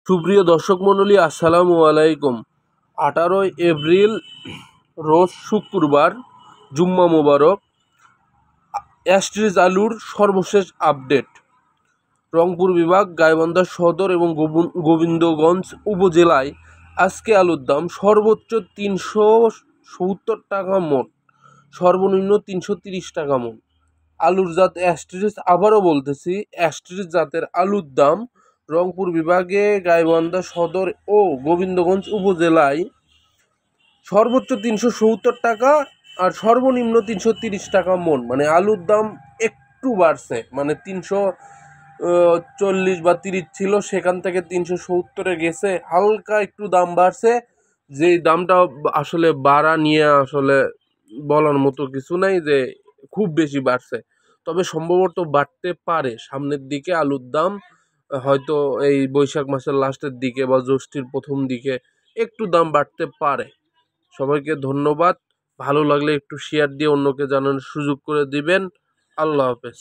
সুপ্রিয় দর্শক মণ্ডলী, আসসালামু আলাইকুম। 18 এপ্রিল রোজ শুক্রবার, জুম্মা মোবারক। অ্যাস্ট্রিজ আলুর সর্বশেষ আপডেট। রংপুর বিভাগ, গাইবান্ধা সদর এবং গোবিন্দগঞ্জ উপজেলায় আজকে আলুর দাম সর্বোচ্চ 370 টাকা মণ, সর্বনিম্ন 330 টাকা মণ। আলুর জাত অ্যাস্ট্রিজ, আবারও বলতেছি, অ্যাস্ট্রিজ জাতের আলুর দাম রংপুর বিভাগে, গাইবান্ধা সদর ও গোবিন্দগঞ্জ উপজেলায় সর্বোচ্চ 370 টাকা আর সর্বনিম্ন 330 টাকা মণ। মানে আলুর দাম একটু বাড়ছে, মানে 340 বা 30 ছিল, সেখান থেকে 370-এ গেছে, হালকা একটু দাম বাড়ছে। যে দামটা আসলে বাড়া নিয়ে আসলে বলার মতো কিছু নাই যে খুব বেশি বাড়ছে, তবে সম্ভবত বাড়তে পারে সামনের দিকে আলুর দাম। হয়তো এই বৈশাখ মাসের লাস্টের দিকে বা জ্যৈষ্ঠের প্রথম দিকে একটু দাম বাড়তে পারে। সবাইকে ধন্যবাদ। ভালো লাগলে একটু শেয়ার দিয়ে অন্যকে জানানোর সুযোগ করে দিবেন। আল্লাহ হাফেজ।